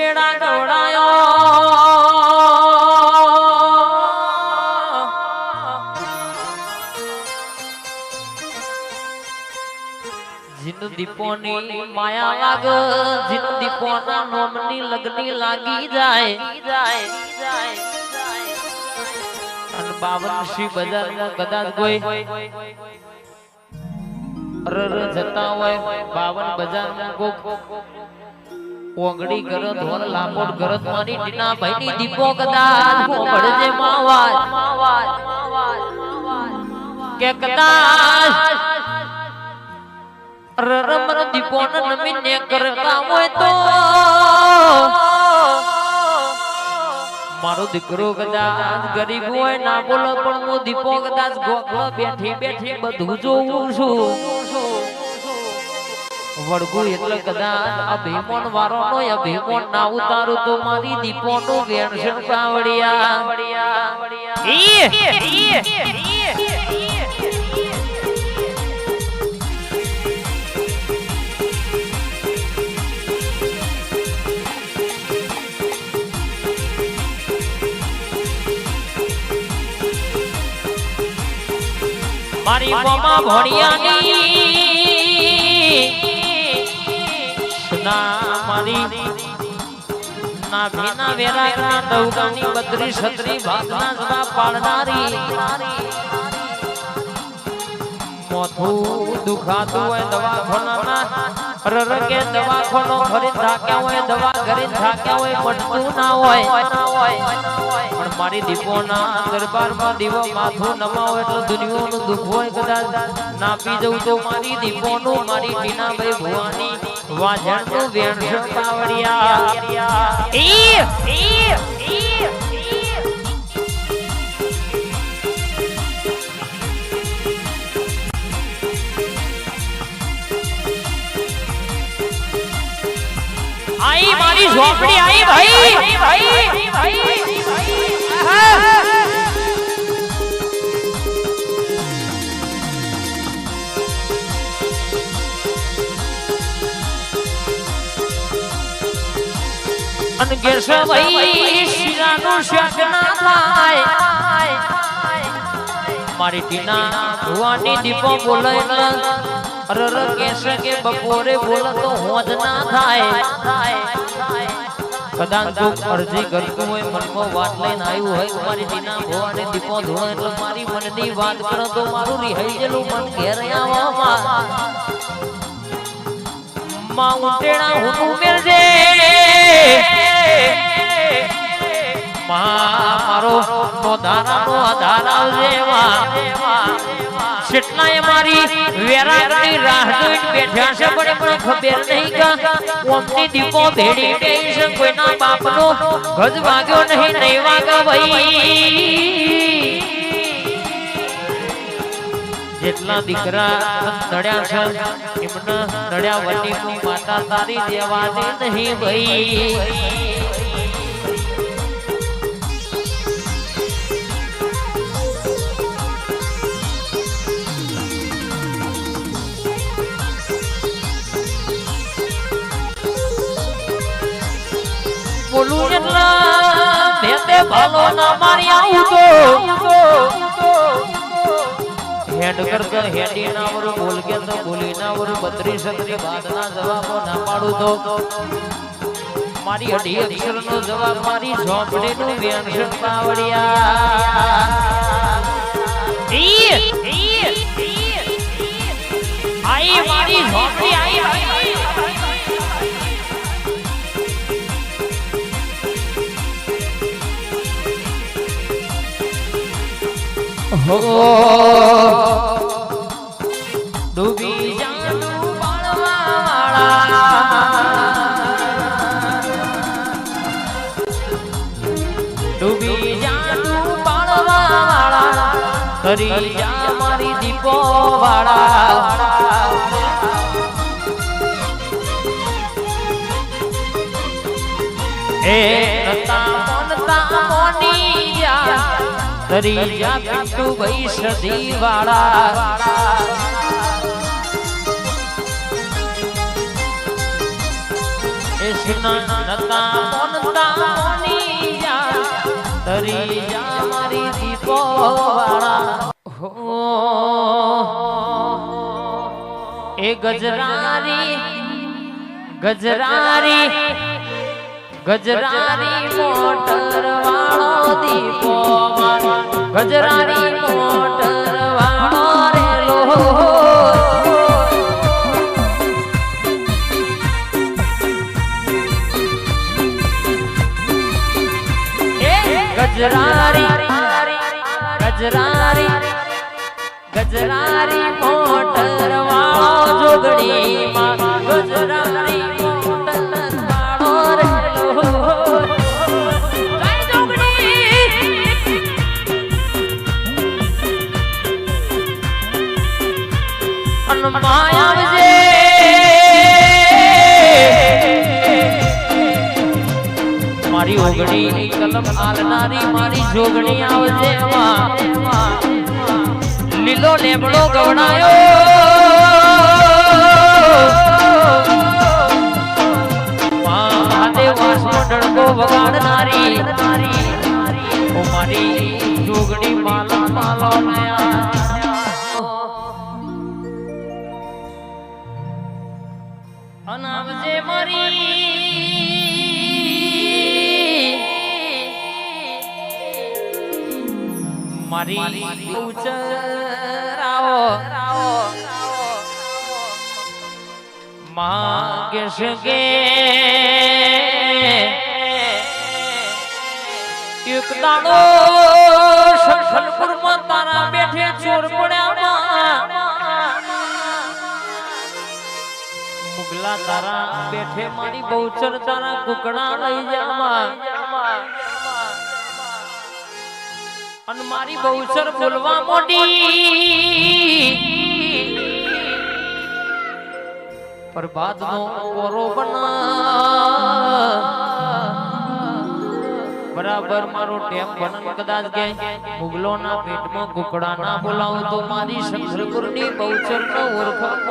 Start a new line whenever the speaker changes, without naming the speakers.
ઉંટેડા ગવડાયો જીન દીપોની માયા લાગ જીન દીપોના નોમની લગની લાગી જાય અને 52 બજારમાં કદાચ કોઈ જતા હોય 52 બજારમાં કોક ઓગડી ગરત હોર લાપોટ ગરત મારી ટીના ભાઈની દીપો કદાચ મળજે માવાજ કે કદાચ રમર દીપો ન નમીને કરતા હોય તો મારો દીકરો કદાચ ગરીબ હોય ના બોલો પણ હું દીપો કદાચ ગોખલો બેઠી બેઠી બધું જોઉં છું વડગું એટલે કદાચ અભિમાન વાળો નો અભિમાન ના ઉતારું તો મારી દીપો નું વેણસણ કાવડિયા મારી મમ્મા ભણિયાની સુના મારી ના ભીના વેરાગના દવગાની 32 36 ભાગના જવા પાડનારી મોથું દુખાતું હોય દવાખાનાના રરકે દવાખાનો ભરી થાક્યા હોય દવા ઘરે થાક્યા હોય મટતું ના હોય પણ મારી દીપોના દરબારમાં દીવો માથું નમાવો એટલે દુનિયાનું દુઃખ હોય કદાચ ના પી જવું તો મારી દીપોનું મારી ટીનાભાઈ ભુવાની વાજણનું વેણસણ કાવડિયા आई मारी झोपड़ी आई भाई अनगेश भाई शिरानो शकना लाए मारी टीना भुवानी दीपो बोले रर कैसे के बपोरे बोला तो होज ना થાય કદાચ તું અરજી કરતો હોય મનમાં વાત લઈને આવ્યું હોય મારી દીના ભોવાને દીપો ધોળો એટલે મારી મનની વાત કરો તો મારું રિહાઈ ગયેલું મન ઘેર આવવામાં માઉન્ટેણા હું મેલજે મારો નો ધારાનો આધાર આવજે કેટલાય મારી વેરાગની રાહ જોઈને બેઠા છે પણ ખબર નહીં કે ઓમની દીપો ભેડી ગઈ છે કોઈના બાપનો ગજ વાગ્યો નહીં વાગ્યો ભાઈ જેટલા દીકરા નડ્યા છે એમના નડ્યા વટી માતા તારી દેવા દે નહીં ભાઈ બોલું એટલા ભેતે ભાલો ના મારી આવું તો હેડ કર હેડી ના વર બોલ કે તો બોલી ના વર 32 36 બાદના જવાબો ના પાડું તો મારી અઢી અક્ષર નો જવાબ મારી ઝોપડી નું વેણસણ કાવડિયા આઈ મારી ઝોપડી આઈ हो डूबी जानु बाळवाळा तरी जा मारी दीपो वाळा ए नता मोनी जा तरी जा पिट्टू भाई सदी वाला ए દેશના નતા મોનતા મોની જા તરી જા મારી દીપો વાળા હો એ ગજરારી ગજરારી ગજરારી મોટર વાળો દીપો ગજરારી મોટર વાળો રેલો ગજરારી ગજરારી ગજરારી મોટર વાળો જોગણી માં ગજરારી મોટર વાળો રેલો જય જોગણી અન માયા મારી ઓગણી કલમ આલનારી મારી જોગણી આવજે લીલો લેબડો ગવડાયો મહાદેવ વાસનો ડણકો વગાડનારી ઓ મારી જોગણી માલા માલો અનાવજે મારી મારી ઉચરાવો માંગે શકે એક દાડો શંખલપુરમાં તારા બેઠે ચોર પડ્યા મુગલા તારા બેઠે મારી બહુચર તારા કુકડા લઈ જાવા અન મારી બહુચર બોલવા મોડી પ્રભાત નો કોરો બના બરાબર મારો ટેમ બનન કદાચ કે મુગલો ના પેટમાં કુકડા ના બોલાવું તો મારી શંકરપુર ની બહુચર નો ઓળખ